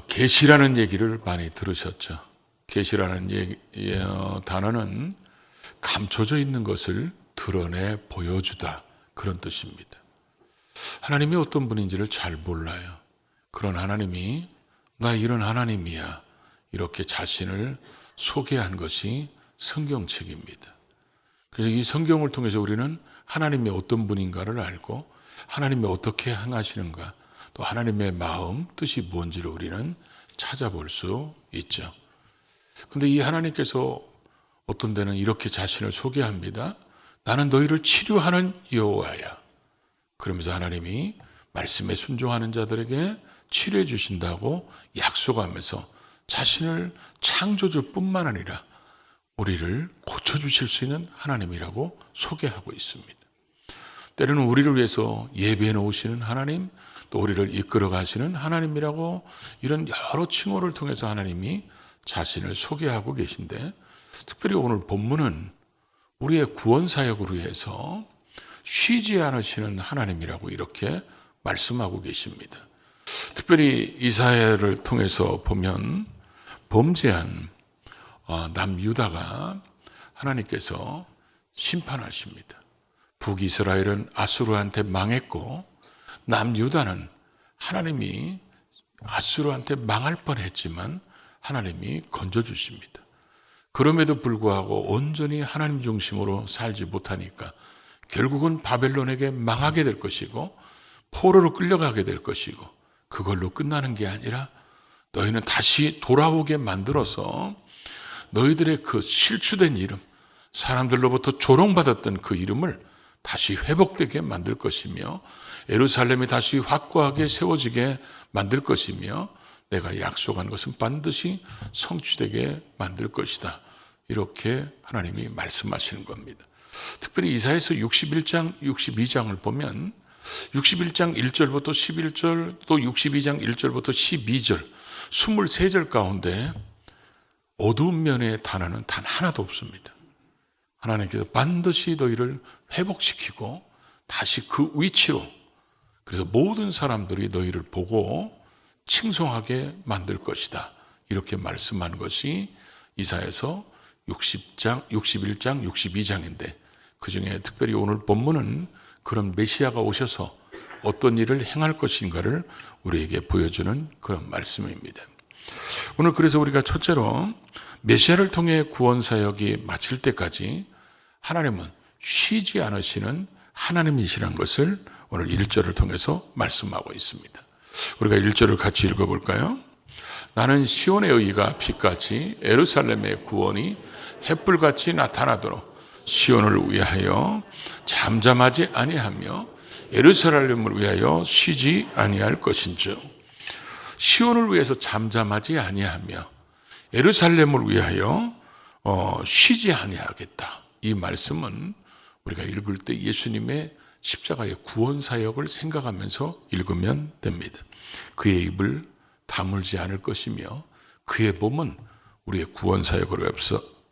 계시라는 얘기를 많이 들으셨죠. 계시라는 단어는 감춰져 있는 것을 드러내 보여주다, 그런 뜻입니다. 하나님이 어떤 분인지를 잘 몰라요. 그런 하나님이 나 이런 하나님이야, 이렇게 자신을 소개한 것이 성경책입니다. 그래서 이 성경을 통해서 우리는 하나님이 어떤 분인가를 알고 하나님이 어떻게 행하시는가, 또 하나님의 마음, 뜻이 뭔지를 우리는 찾아볼 수 있죠. 그런데 이 하나님께서 어떤 데는 이렇게 자신을 소개합니다. 나는 너희를 치료하는 여호와야. 그러면서 하나님이 말씀에 순종하는 자들에게 치료해 주신다고 약속하면서 자신을 창조주뿐만 아니라 우리를 고쳐주실 수 있는 하나님이라고 소개하고 있습니다. 때로는 우리를 위해서 예배해 놓으시는 하나님, 또 우리를 이끌어 가시는 하나님이라고 이런 여러 칭호를 통해서 하나님이 자신을 소개하고 계신데, 특별히 오늘 본문은 우리의 구원 사역을 위해서 쉬지 않으시는 하나님이라고 이렇게 말씀하고 계십니다. 특별히 이사야를 통해서 보면 범죄한 남유다가 하나님께서 심판하십니다. 북이스라엘은 아수르한테 망했고 남유다는 하나님이 아수르한테 망할 뻔했지만 하나님이 건져주십니다. 그럼에도 불구하고 온전히 하나님 중심으로 살지 못하니까 결국은 바벨론에게 망하게 될 것이고 포로로 끌려가게 될 것이고, 그걸로 끝나는 게 아니라 너희는 다시 돌아오게 만들어서 너희들의 그 실추된 이름, 사람들로부터 조롱받았던 그 이름을 다시 회복되게 만들 것이며 예루살렘이 다시 확고하게 세워지게 만들 것이며 내가 약속한 것은 반드시 성취되게 만들 것이다, 이렇게 하나님이 말씀하시는 겁니다. 특별히 이사야서 61장, 62장을 보면 61장 1절부터 11절, 또 62장 1절부터 12절 23절 가운데 어두운 면의 단어는 단 하나도 없습니다. 하나님께서 반드시 너희를 회복시키고 다시 그 위치로, 그래서 모든 사람들이 너희를 보고 칭송하게 만들 것이다, 이렇게 말씀한 것이 이사야서 60장, 61장, 62장인데 그 중에 특별히 오늘 본문은 그런 메시아가 오셔서 어떤 일을 행할 것인가를 우리에게 보여주는 그런 말씀입니다. 오늘 그래서 우리가 첫째로 메시아를 통해 구원 사역이 마칠 때까지 하나님은 쉬지 않으시는 하나님이시란 것을 오늘 1절을 통해서 말씀하고 있습니다. 우리가 1절을 같이 읽어볼까요? 나는 시온의 의가 빛같이 예루살렘의 구원이 햇불같이 나타나도록 시온을 위하여 잠잠하지 아니하며 예루살렘을 위하여 쉬지 아니할 것인즉, 시온을 위해서 잠잠하지 아니하며 예루살렘을 위하여 쉬지 아니하겠다. 이 말씀은 우리가 읽을 때 예수님의 십자가의 구원 사역을 생각하면서 읽으면 됩니다. 그의 입을 다물지 않을 것이며 그의 몸은 우리의 구원 사역을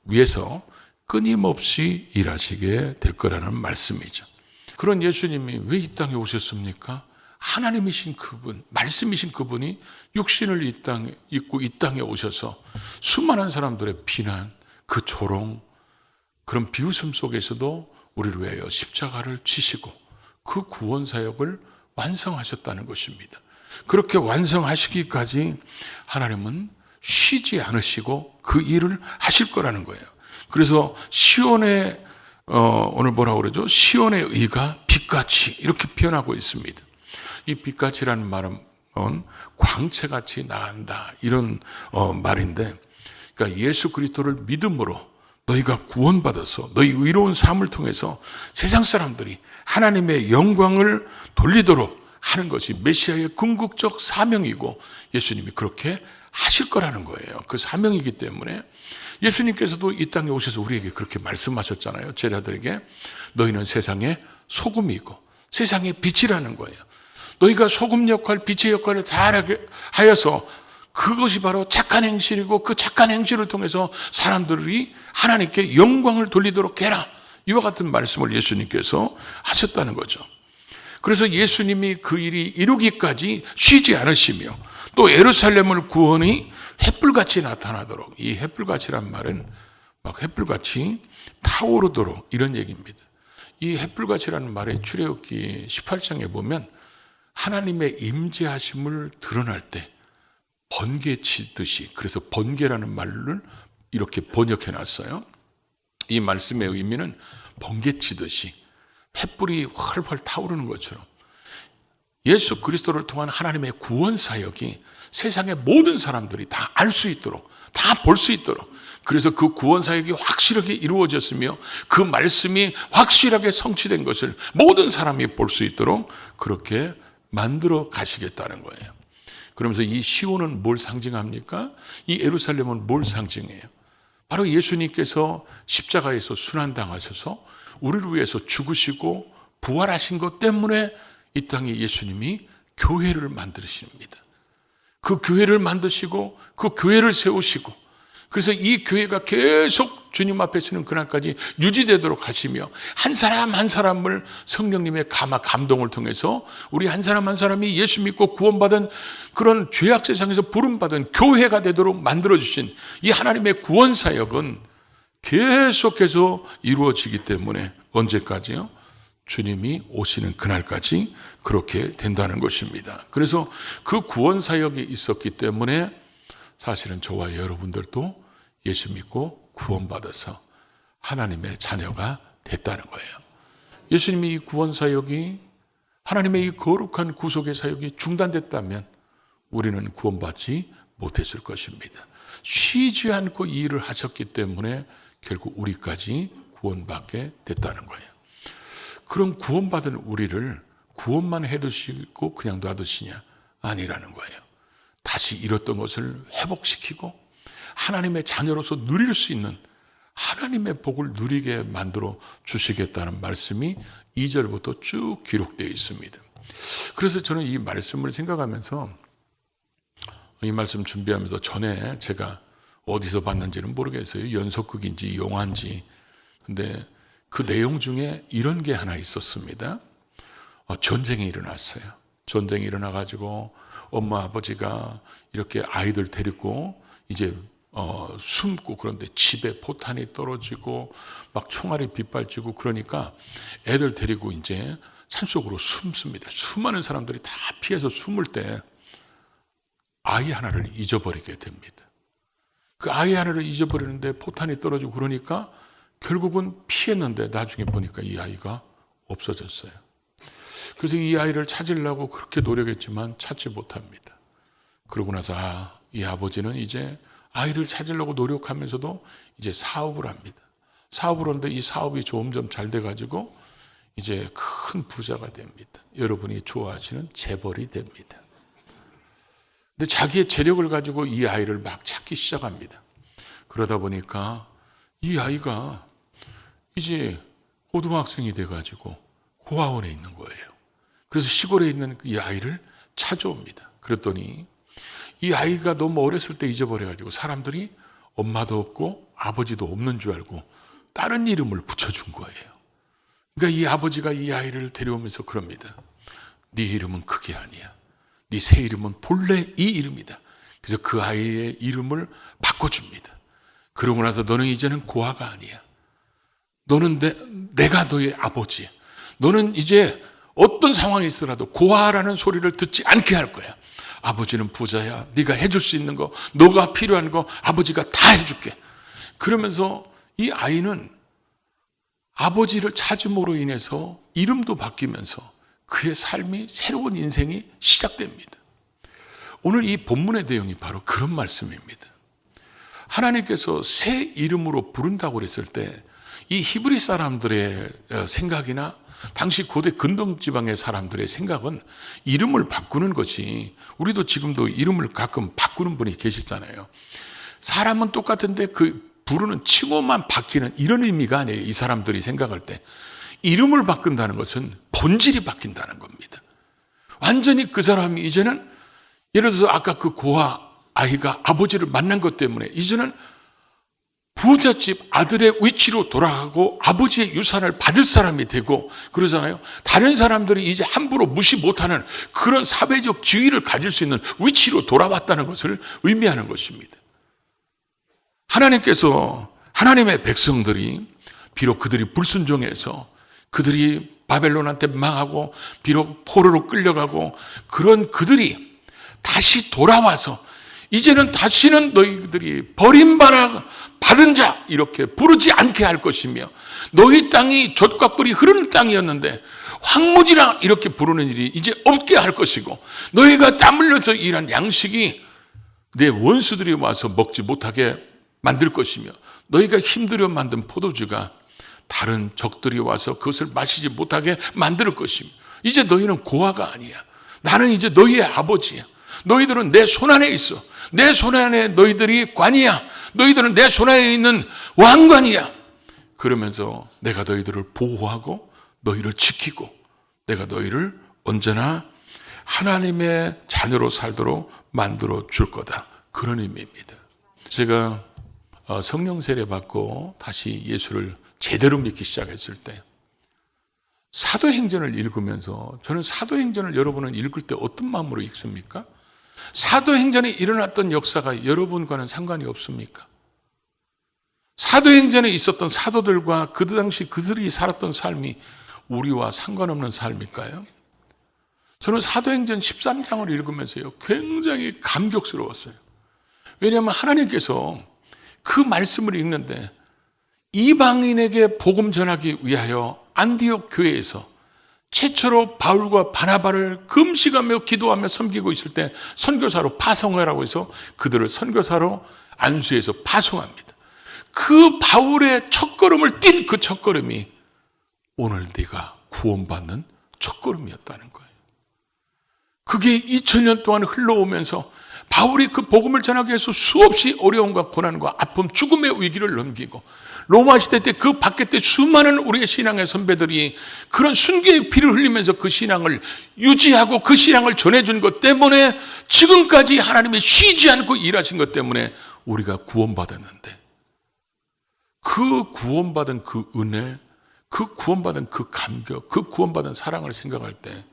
위해서 끊임없이 일하시게 될 거라는 말씀이죠. 그런 예수님이 왜 이 땅에 오셨습니까? 하나님이신 그분, 말씀이신 그분이 육신을 입고 이 땅에 오셔서 수많은 사람들의 비난, 그 조롱, 그런 비웃음 속에서도 우리를 위하여 십자가를 지시고 그 구원 사역을 완성하셨다는 것입니다. 그렇게 완성하시기까지 하나님은 쉬지 않으시고 그 일을 하실 거라는 거예요. 그래서 시온의 오늘 뭐라고 그러죠? 시온의 의가 빛같이, 이렇게 표현하고 있습니다. 이 빛같이라는 말은 광채같이 나간다, 이런 말인데, 그러니까 예수 그리스도를 믿음으로 너희가 구원받아서 너희 의로운 삶을 통해서 세상 사람들이 하나님의 영광을 돌리도록 하는 것이 메시아의 궁극적 사명이고 예수님이 그렇게 하실 거라는 거예요. 그 사명이기 때문에 예수님께서도 이 땅에 오셔서 우리에게 그렇게 말씀하셨잖아요. 제자들에게 너희는 세상의 소금이고 세상의 빛이라는 거예요. 너희가 소금 역할, 빛의 역할을 잘하게 하여서 그것이 바로 착한 행실이고 그 착한 행실을 통해서 사람들이 하나님께 영광을 돌리도록 해라. 이와 같은 말씀을 예수님께서 하셨다는 거죠. 그래서 예수님이 그 일이 이루기까지 쉬지 않으시며 또 예루살렘을 구원이 햇불같이 나타나도록, 이 햇불같이란 말은 막 햇불같이 타오르도록 이런 얘기입니다. 이 햇불같이라는 말의 출애굽기 18장에 보면 하나님의 임재하심을 드러날 때 번개 치듯이, 그래서 번개라는 말을 이렇게 번역해 놨어요. 이 말씀의 의미는 번개 치듯이 햇불이 활활 타오르는 것처럼 예수 그리스도를 통한 하나님의 구원 사역이 세상의 모든 사람들이 다 알 수 있도록, 다 볼 수 있도록, 그래서 그 구원 사역이 확실하게 이루어졌으며 그 말씀이 확실하게 성취된 것을 모든 사람이 볼 수 있도록 그렇게 만들어 가시겠다는 거예요. 그러면서 이 시온은 뭘 상징합니까? 이 예루살렘은 뭘 상징해요? 바로 예수님께서 십자가에서 순환당하셔서 우리를 위해서 죽으시고 부활하신 것 때문에 이 땅에 예수님이 교회를 만드십니다. 그 교회를 만드시고 그 교회를 세우시고, 그래서 이 교회가 계속 주님 앞에 서는 그날까지 유지되도록 하시며, 한 사람 한 사람을 성령님의 감동을 통해서 우리 한 사람 한 사람이 예수 믿고 구원받은 그런 죄악 세상에서 부름받은 교회가 되도록 만들어주신 이 하나님의 구원 사역은 계속해서 이루어지기 때문에 언제까지요? 주님이 오시는 그날까지 그렇게 된다는 것입니다. 그래서 그 구원 사역이 있었기 때문에 사실은 저와 여러분들도 예수 믿고 구원받아서 하나님의 자녀가 됐다는 거예요. 예수님이 이 구원 사역이, 하나님의 이 거룩한 구속의 사역이 중단됐다면 우리는 구원받지 못했을 것입니다. 쉬지 않고 이 일을 하셨기 때문에 결국 우리까지 구원받게 됐다는 거예요. 그럼 구원받은 우리를 구원만 해두시고 그냥 놔두시냐? 아니라는 거예요. 다시 잃었던 것을 회복시키고 하나님의 자녀로서 누릴 수 있는 하나님의 복을 누리게 만들어 주시겠다는 말씀이 2절부터 쭉 기록되어 있습니다. 그래서 저는 이 말씀을 생각하면서, 이 말씀 준비하면서 전에 제가 어디서 봤는지는 모르겠어요. 연속극인지 영화인지. 근데 그 내용 중에 이런 게 하나 있었습니다. 전쟁이 일어났어요. 전쟁이 일어나가지고 엄마 아버지가 이렇게 아이들 데리고 이제 숨고, 그런데 집에 포탄이 떨어지고 막 총알이 빗발치고, 그러니까 애들 데리고 이제 산속으로 숨습니다. 수많은 사람들이 다 피해서 숨을 때 아이 하나를 잊어버리게 됩니다. 그 아이 하나를 잊어버리는데 포탄이 떨어지고 그러니까 결국은 피했는데 나중에 보니까 이 아이가 없어졌어요. 그래서 이 아이를 찾으려고 그렇게 노력했지만 찾지 못합니다. 그러고 나서 이 아버지는 이제 아이를 찾으려고 노력하면서도 이제 사업을 합니다. 사업을 하는데 이 사업이 점점 잘 돼가지고 이제 큰 부자가 됩니다. 여러분이 좋아하시는 재벌이 됩니다. 근데 자기의 재력을 가지고 이 아이를 막 찾기 시작합니다. 그러다 보니까 이 아이가 이제 고등학생이 돼가지고 고아원에 있는 거예요. 그래서 시골에 있는 이 아이를 찾아옵니다. 그랬더니 이 아이가 너무 어렸을 때 잊어버려가지고 사람들이 엄마도 없고 아버지도 없는 줄 알고 다른 이름을 붙여준 거예요. 그러니까 이 아버지가 이 아이를 데려오면서 그럽니다. 네 이름은 그게 아니야. 네 새 이름은 본래 이 이름이다. 그래서 그 아이의 이름을 바꿔줍니다. 그러고 나서 너는 이제는 고아가 아니야. 너는 내가 너의 아버지야. 너는 이제 어떤 상황이 있더라도 고아라는 소리를 듣지 않게 할 거야. 아버지는 부자야. 네가 해줄 수 있는 거, 너가 필요한 거 아버지가 다 해줄게. 그러면서 이 아이는 아버지를 찾음으로 인해서 이름도 바뀌면서 그의 삶이, 새로운 인생이 시작됩니다. 오늘 이 본문의 내용이 바로 그런 말씀입니다. 하나님께서 새 이름으로 부른다고 그랬을 때 이 히브리 사람들의 생각이나 당시 고대 근동지방의 사람들의 생각은 이름을 바꾸는 것이, 우리도 지금도 이름을 가끔 바꾸는 분이 계시잖아요. 사람은 똑같은데 그 부르는 칭호만 바뀌는 이런 의미가 아니에요. 이 사람들이 생각할 때 이름을 바꾼다는 것은 본질이 바뀐다는 겁니다. 완전히 그 사람이 이제는, 예를 들어서 아까 그 고아 아이가 아버지를 만난 것 때문에 이제는 부잣집 아들의 위치로 돌아가고 아버지의 유산을 받을 사람이 되고 그러잖아요. 다른 사람들이 이제 함부로 무시 못하는 그런 사회적 지위를 가질 수 있는 위치로 돌아왔다는 것을 의미하는 것입니다. 하나님께서 하나님의 백성들이 비록 그들이 불순종해서 그들이 바벨론한테 망하고 비록 포로로 끌려가고 그런 그들이 다시 돌아와서 이제는 다시는 너희들이 버림받은 자 이렇게 부르지 않게 할 것이며 너희 땅이 젖과 꿀이 흐르는 땅이었는데 황무지라 이렇게 부르는 일이 이제 없게 할 것이고 너희가 땀 흘려서 일한 양식이 내 원수들이 와서 먹지 못하게 만들 것이며 너희가 힘들여 만든 포도주가 다른 적들이 와서 그것을 마시지 못하게 만들 것이며 이제 너희는 고아가 아니야. 나는 이제 너희의 아버지야. 너희들은 내 손안에 있어. 내 손안에 너희들이 관이야. 너희들은 내 손안에 있는 왕관이야. 그러면서 내가 너희들을 보호하고 너희를 지키고 내가 너희를 언제나 하나님의 자녀로 살도록 만들어 줄 거다. 그런 의미입니다. 제가 성령 세례 받고 다시 예수를 제대로 믿기 시작했을 때 사도행전을 읽으면서 저는 사도행전을 여러분은 읽을 때 어떤 마음으로 읽습니까? 사도행전에 일어났던 역사가 여러분과는 상관이 없습니까? 사도행전에 있었던 사도들과 그 당시 그들이 살았던 삶이 우리와 상관없는 삶일까요? 저는 사도행전 13장을 읽으면서요 굉장히 감격스러웠어요. 왜냐하면 하나님께서 그 말씀을 읽는데 이방인에게 복음 전하기 위하여 안디옥 교회에서 최초로 바울과 바나바를 금식하며 기도하며 섬기고 있을 때 선교사로 파송하라고 해서 그들을 선교사로 안수해서 파송합니다. 그 바울의 첫걸음을 뛴 그 첫걸음이 오늘 네가 구원받는 첫걸음이었다는 거예요. 그게 2000년 동안 흘러오면서 바울이 그 복음을 전하기 위해서 수없이 어려움과 고난과 아픔, 죽음의 위기를 넘기고 로마 시대 때 그 밖에 때 수많은 우리의 신앙의 선배들이 그런 순교의 피를 흘리면서 그 신앙을 유지하고 그 신앙을 전해준 것 때문에 지금까지 하나님이 쉬지 않고 일하신 것 때문에 우리가 구원받았는데 그 구원받은 그 은혜, 그 구원받은 그 감격, 그 구원받은 사랑을 생각할 때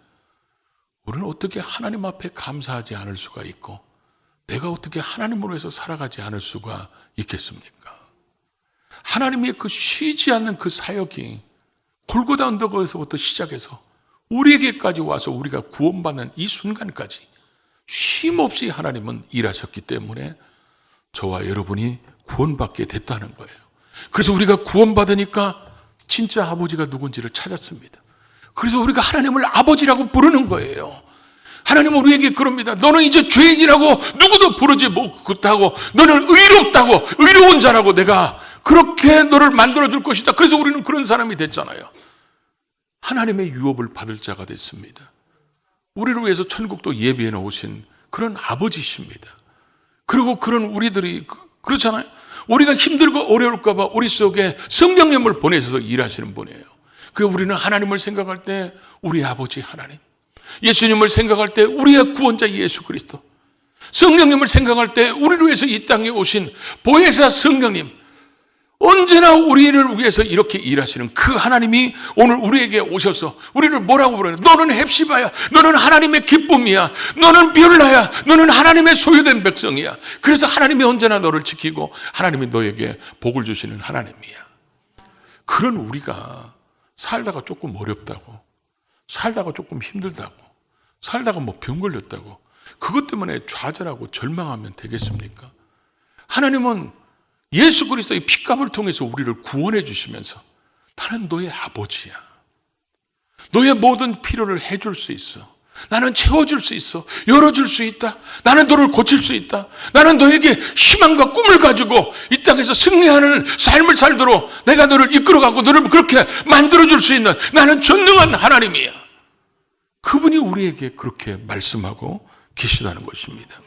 우리는 어떻게 하나님 앞에 감사하지 않을 수가 있고 내가 어떻게 하나님으로 해서 살아가지 않을 수가 있겠습니까? 하나님의 그 쉬지 않는 그 사역이 골고다 언덕에서부터 시작해서 우리에게까지 와서 우리가 구원받는 이 순간까지 쉼없이 하나님은 일하셨기 때문에 저와 여러분이 구원받게 됐다는 거예요. 그래서 우리가 구원받으니까 진짜 아버지가 누군지를 찾았습니다. 그래서 우리가 하나님을 아버지라고 부르는 거예요. 하나님은 우리에게 그럽니다. 너는 이제 죄인이라고 누구도 부르지 못하고 너는 의롭다고 의로운 자라고 내가 그렇게 너를 만들어줄 것이다. 그래서 우리는 그런 사람이 됐잖아요. 하나님의 유업을 받을 자가 됐습니다. 우리를 위해서 천국도 예비해 놓으신 그런 아버지십니다. 그리고 그런 우리들이 그렇잖아요. 우리가 힘들고 어려울까 봐 우리 속에 성령님을 보내셔서 일하시는 분이에요. 그 우리는 하나님을 생각할 때 우리 아버지 하나님, 예수님을 생각할 때 우리의 구원자 예수 그리스도, 성령님을 생각할 때 우리를 위해서 이 땅에 오신 보혜사 성령님, 언제나 우리를 위해서 이렇게 일하시는 그 하나님이 오늘 우리에게 오셔서 우리를 뭐라고 부르냐? 너는 헵시바야. 너는 하나님의 기쁨이야. 너는 뷸라야. 너는 하나님의 소유된 백성이야. 그래서 하나님이 언제나 너를 지키고 하나님이 너에게 복을 주시는 하나님이야. 그런 우리가 살다가 조금 어렵다고, 살다가 조금 힘들다고, 살다가 뭐 병 걸렸다고 그것 때문에 좌절하고 절망하면 되겠습니까? 하나님은 예수 그리스도의 피값을 통해서 우리를 구원해 주시면서 나는 너의 아버지야. 너의 모든 필요를 해줄 수 있어. 나는 채워줄 수 있어. 열어줄 수 있다. 나는 너를 고칠 수 있다. 나는 너에게 희망과 꿈을 가지고 이 땅에서 승리하는 삶을 살도록 내가 너를 이끌어가고 너를 그렇게 만들어줄 수 있는 나는 전능한 하나님이야. 그분이 우리에게 그렇게 말씀하고 계시다는 것입니다.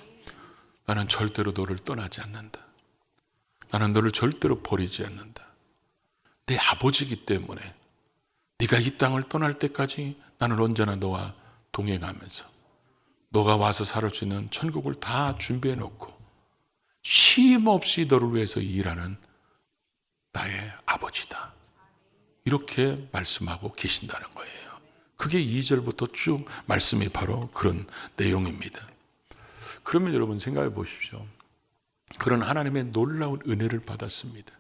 나는 절대로 너를 떠나지 않는다. 나는 너를 절대로 버리지 않는다. 내 아버지이기 때문에 네가 이 땅을 떠날 때까지 나는 언제나 너와 동행하면서 너가 와서 살을 수 있는 천국을 다 준비해 놓고 쉼 없이 너를 위해서 일하는 나의 아버지다. 이렇게 말씀하고 계신다는 거예요. 그게 2절부터 쭉 말씀이 바로 그런 내용입니다. 그러면 여러분 생각해 보십시오. 그런 하나님의 놀라운 은혜를 받았습니다.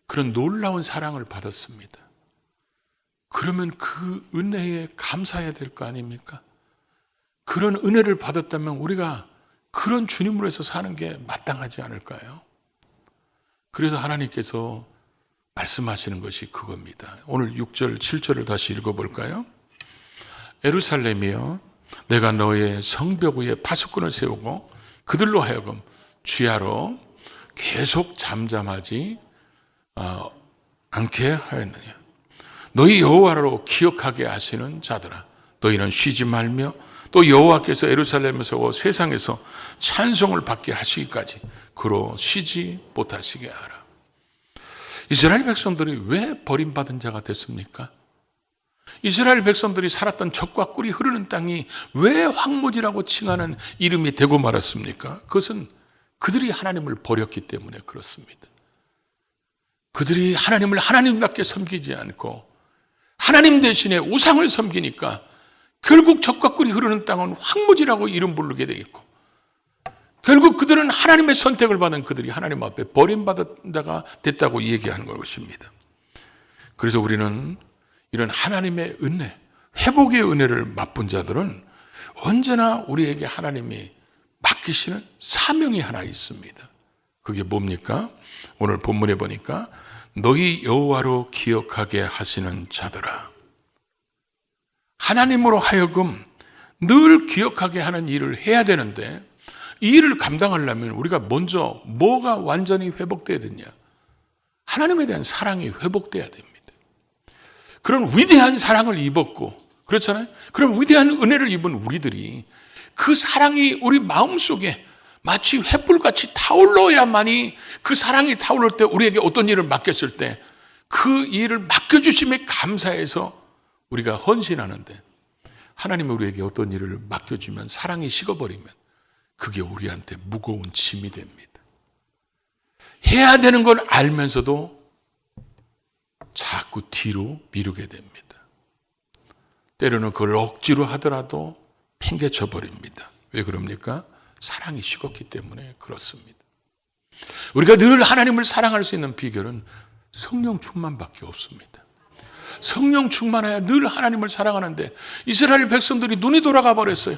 그런 놀라운 사랑을 받았습니다. 그러면 그 은혜에 감사해야 될 거 아닙니까? 그런 은혜를 받았다면 우리가 그런 주님으로 해서 사는 게 마땅하지 않을까요? 그래서 하나님께서 말씀하시는 것이 그겁니다. 오늘 6절, 7절을 다시 읽어볼까요? 에루살렘이여, 내가 너의 성벽 위에 파수꾼을 세우고 그들로 하여금 취하러 계속 잠잠하지 않게 하였느냐. 너희 여호와로 기억하게 하시는 자들아, 너희는 쉬지 말며 또 여호와께서 에루살렘에서 세상에서 찬송을 받게 하시기까지 그로 쉬지 못하시게 하라. 이스라엘 백성들이 왜 버림받은 자가 됐습니까? 이스라엘 백성들이 살았던 젖과 꿀이 흐르는 땅이 왜 황무지라고 칭하는 이름이 되고 말았습니까? 그것은 그들이 하나님을 버렸기 때문에 그렇습니다. 그들이 하나님을 하나님답게 섬기지 않고 하나님 대신에 우상을 섬기니까 결국 젖과 꿀이 흐르는 땅은 황무지라고 이름 부르게 되겠고, 결국 그들은 하나님의 선택을 받은 그들이 하나님 앞에 버림받은 자가 됐다고 얘기하는 것입니다. 그래서 우리는 이런 하나님의 은혜, 회복의 은혜를 맛본 자들은 언제나 우리에게 하나님이 맡기시는 사명이 하나 있습니다. 그게 뭡니까? 오늘 본문에 보니까 너희 여호와로 기억하게 하시는 자들아. 하나님으로 하여금 늘 기억하게 하는 일을 해야 되는데, 이 일을 감당하려면 우리가 먼저 뭐가 완전히 회복돼야 되냐? 하나님에 대한 사랑이 회복돼야 됩니다. 그런 위대한 사랑을 입었고, 그렇잖아요? 그런 위대한 은혜를 입은 우리들이 그 사랑이 우리 마음속에 마치 횃불같이 타올라야만이, 그 사랑이 타오를 때 우리에게 어떤 일을 맡겼을 때 그 일을 맡겨주심에 감사해서 우리가 헌신하는데, 하나님이 우리에게 어떤 일을 맡겨주면 사랑이 식어버리면 그게 우리한테 무거운 짐이 됩니다. 해야 되는 걸 알면서도 자꾸 뒤로 미루게 됩니다. 때로는 그걸 억지로 하더라도 팽개쳐 버립니다. 왜 그럽니까? 사랑이 식었기 때문에 그렇습니다. 우리가 늘 하나님을 사랑할 수 있는 비결은 성령 충만밖에 없습니다. 성령 충만해야 늘 하나님을 사랑하는데, 이스라엘 백성들이 눈이 돌아가 버렸어요.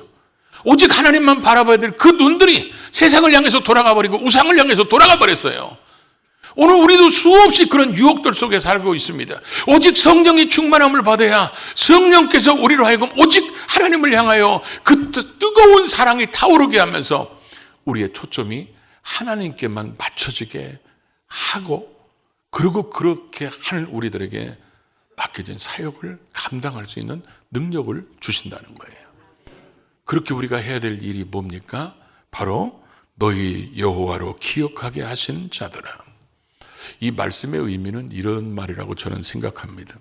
오직 하나님만 바라봐야 될 그 눈들이 세상을 향해서 돌아가 버리고 우상을 향해서 돌아가 버렸어요. 오늘 우리도 수없이 그런 유혹들 속에 살고 있습니다. 오직 성령이 충만함을 받아야 성령께서 우리로 하여금 오직 하나님을 향하여 그 뜨거운 사랑이 타오르게 하면서 우리의 초점이 하나님께만 맞춰지게 하고, 그리고 그렇게 하는 우리들에게 맡겨진 사역을 감당할 수 있는 능력을 주신다는 거예요. 그렇게 우리가 해야 될 일이 뭡니까? 바로 너희 여호와로 기억하게 하신 자들아. 이 말씀의 의미는 이런 말이라고 저는 생각합니다.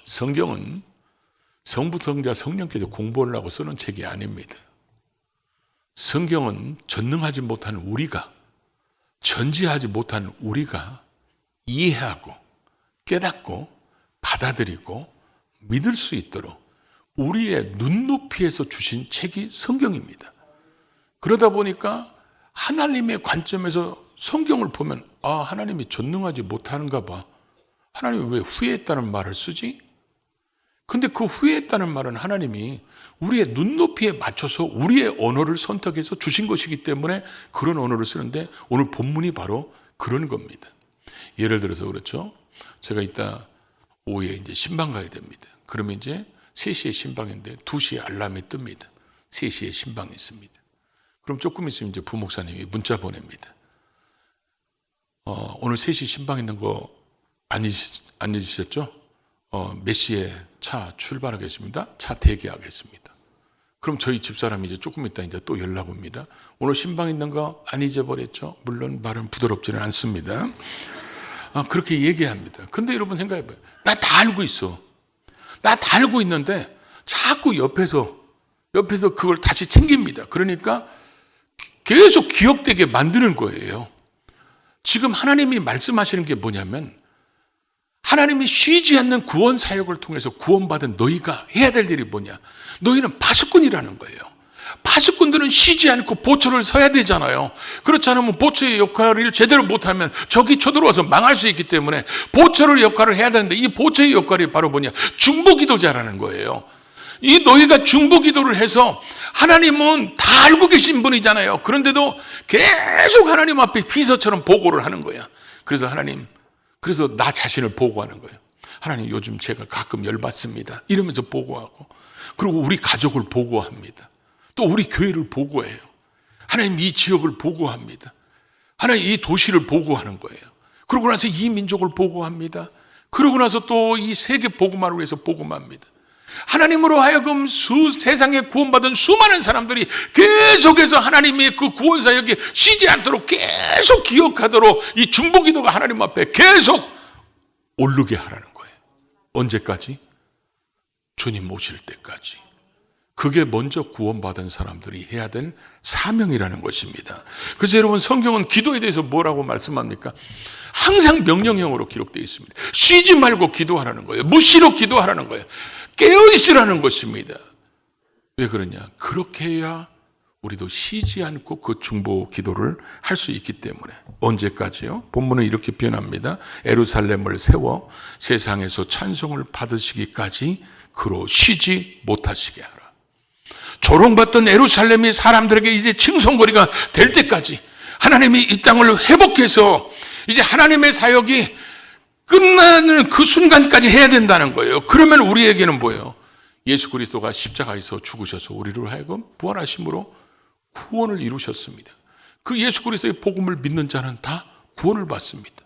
성경은 성부, 성자, 성령께서 공부하려고 쓰는 책이 아닙니다. 성경은 전능하지 못한 우리가, 전지하지 못한 우리가 이해하고 깨닫고 받아들이고 믿을 수 있도록 우리의 눈높이에서 주신 책이 성경입니다. 그러다 보니까 하나님의 관점에서 성경을 보면, 아, 하나님이 전능하지 못하는가 봐. 하나님이 왜 후회했다는 말을 쓰지? 근데 그 후회했다는 말은 하나님이 우리의 눈높이에 맞춰서 우리의 언어를 선택해서 주신 것이기 때문에 그런 언어를 쓰는데, 오늘 본문이 바로 그런 겁니다. 예를 들어서 그렇죠. 제가 이따 오후에 이제 신방 가야 됩니다. 그러면 이제 3시에 신방인데 2시에 알람이 뜹니다. 3시에 신방이 있습니다. 그럼 조금 있으면 이제 부목사님이 문자 보냅니다. 오늘 3시 신방 있는 거 안 잊으셨죠? 몇 시에 차 출발하겠습니다. 차 대기하겠습니다. 그럼 저희 집사람이 이제 조금 있다 이제 또 연락 옵니다. 오늘 신방 있는 거 안 잊어버렸죠? 물론 말은 부드럽지는 않습니다. 그렇게 얘기합니다. 근데 여러분 생각해봐요. 나 다 알고 있어. 나 다 알고 있는데 자꾸 옆에서 그걸 다시 챙깁니다. 그러니까 계속 기억되게 만드는 거예요. 지금 하나님이 말씀하시는 게 뭐냐면 하나님이 쉬지 않는 구원 사역을 통해서 구원받은 너희가 해야 될 일이 뭐냐? 너희는 파수꾼이라는 거예요. 파수꾼들은 쉬지 않고 보초를 서야 되잖아요. 그렇지 않으면 보초의 역할을 제대로 못하면 적이 쳐들어와서 망할 수 있기 때문에 보초를 역할을 해야 되는데 이 보초의 역할이 바로 뭐냐? 중보기도자라는 거예요. 이 너희가 중보기도를 해서 하나님은 다 알고 계신 분이잖아요. 그런데도 계속 하나님 앞에 비서처럼 보고를 하는 거야. 그래서 하나님, 그래서 나 자신을 보고하는 거예요. 하나님, 요즘 제가 가끔 열받습니다. 이러면서 보고하고, 그리고 우리 가족을 보고합니다. 또 우리 교회를 보고해요. 하나님, 이 지역을 보고합니다. 하나님, 이 도시를 보고하는 거예요. 그러고 나서 이 민족을 보고합니다. 그러고 나서 또 이 세계 복음화를 위해서 보고합니다. 하나님으로 하여금 세상에 구원받은 수많은 사람들이 계속해서 하나님의 그 구원 사역에 쉬지 않도록 계속 기억하도록 이 중보기도가 하나님 앞에 계속 오르게 하라는 거예요. 언제까지? 주님 오실 때까지. 그게 먼저 구원받은 사람들이 해야 될 사명이라는 것입니다. 그래서 여러분, 성경은 기도에 대해서 뭐라고 말씀합니까? 항상 명령형으로 기록되어 있습니다. 쉬지 말고 기도하라는 거예요. 무시로 기도하라는 거예요. 깨어있으라는 것입니다. 왜 그러냐? 그렇게 해야 우리도 쉬지 않고 그 중보 기도를 할 수 있기 때문에. 언제까지요? 본문은 이렇게 표현합니다. 예루살렘을 세워 세상에서 찬송을 받으시기까지 그로 쉬지 못하시게 하라. 조롱받던 예루살렘이 사람들에게 이제 칭송거리가 될 때까지 하나님이 이 땅을 회복해서 이제 하나님의 사역이 끝나는 그 순간까지 해야 된다는 거예요. 그러면 우리에게는 뭐예요? 예수 그리스도가 십자가에서 죽으셔서 우리를 하여금 부활하심으로 구원을 이루셨습니다. 그 예수 그리스도의 복음을 믿는 자는 다 구원을 받습니다.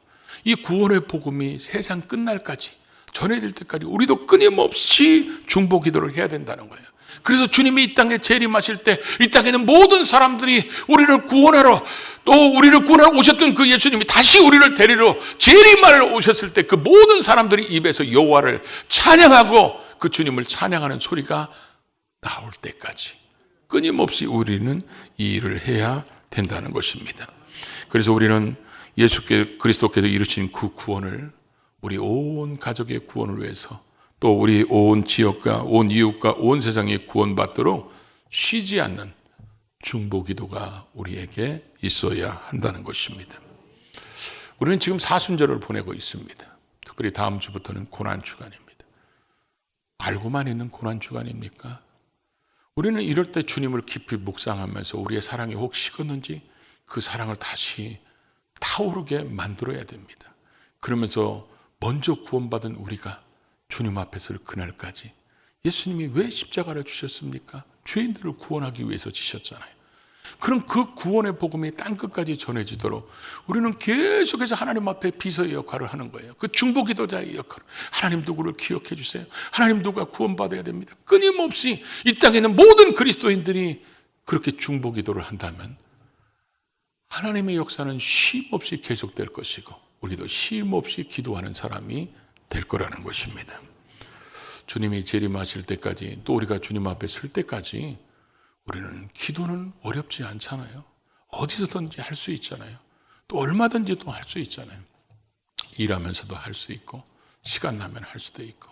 이 구원의 복음이 세상 끝날까지 전해질 때까지 우리도 끊임없이 중보 기도를 해야 된다는 거예요. 그래서 주님이 이 땅에 재림하실 때 이 땅에 있는 모든 사람들이 우리를 구원하러, 또 우리를 구원하러 오셨던 그 예수님이 다시 우리를 데리러 재림하러 오셨을 때 그 모든 사람들이 입에서 여호와를 찬양하고 그 주님을 찬양하는 소리가 나올 때까지 끊임없이 우리는 이 일을 해야 된다는 것입니다. 그래서 우리는 예수 그리스도께서 이루신 그 구원을 우리 온 가족의 구원을 위해서, 또 우리 온 지역과 온 이웃과 온 세상이 구원받도록 쉬지 않는 중보기도가 우리에게 있어야 한다는 것입니다. 우리는 지금 사순절을 보내고 있습니다. 특별히 다음 주부터는 고난주간입니다. 알고만 있는 고난주간입니까? 우리는 이럴 때 주님을 깊이 묵상하면서 우리의 사랑이 혹 식었는지 그 사랑을 다시 타오르게 만들어야 됩니다. 그러면서 먼저 구원받은 우리가 주님 앞에 설 그날까지 예수님이 왜 십자가를 주셨습니까? 죄인들을 구원하기 위해서 지셨잖아요. 그럼 그 구원의 복음이 땅끝까지 전해지도록 우리는 계속해서 하나님 앞에 비서의 역할을 하는 거예요. 그 중보기도자의 역할. 하나님 누구를 기억해 주세요. 하나님 누가 구원받아야 됩니다. 끊임없이 이 땅에 있는 모든 그리스도인들이 그렇게 중보기도를 한다면 하나님의 역사는 쉼없이 계속될 것이고 우리도 쉼없이 기도하는 사람이 될 거라는 것입니다. 주님이 재림하실 때까지, 또 우리가 주님 앞에 설 때까지 우리는 기도는 어렵지 않잖아요. 어디서든지 할 수 있잖아요. 또 얼마든지 또 할 수 있잖아요. 일하면서도 할 수 있고 시간 나면 할 수도 있고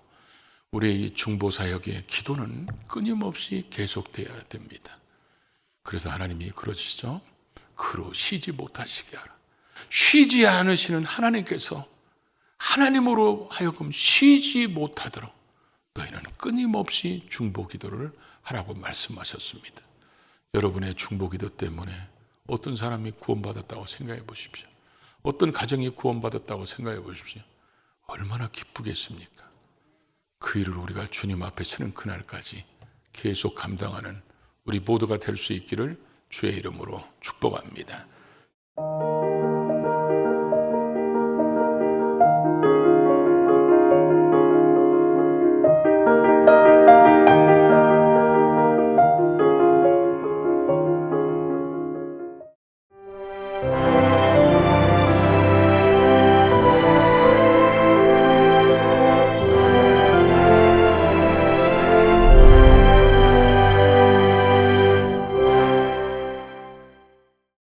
우리의 중보사역의 기도는 끊임없이 계속되어야 됩니다. 그래서 하나님이 그러시죠. 그로 쉬지 못하시게 하라. 쉬지 않으시는 하나님께서 하나님으로 하여금 쉬지 못하도록 너희는 끊임없이 중보기도를 하라고 말씀하셨습니다. 여러분의 중보기도 때문에 어떤 사람이 구원받았다고 생각해 보십시오. 어떤 가정이 구원받았다고 생각해 보십시오. 얼마나 기쁘겠습니까? 그 일을 우리가 주님 앞에 서는 그날까지 계속 감당하는 우리 모두가 될 수 있기를 주의 이름으로 축복합니다.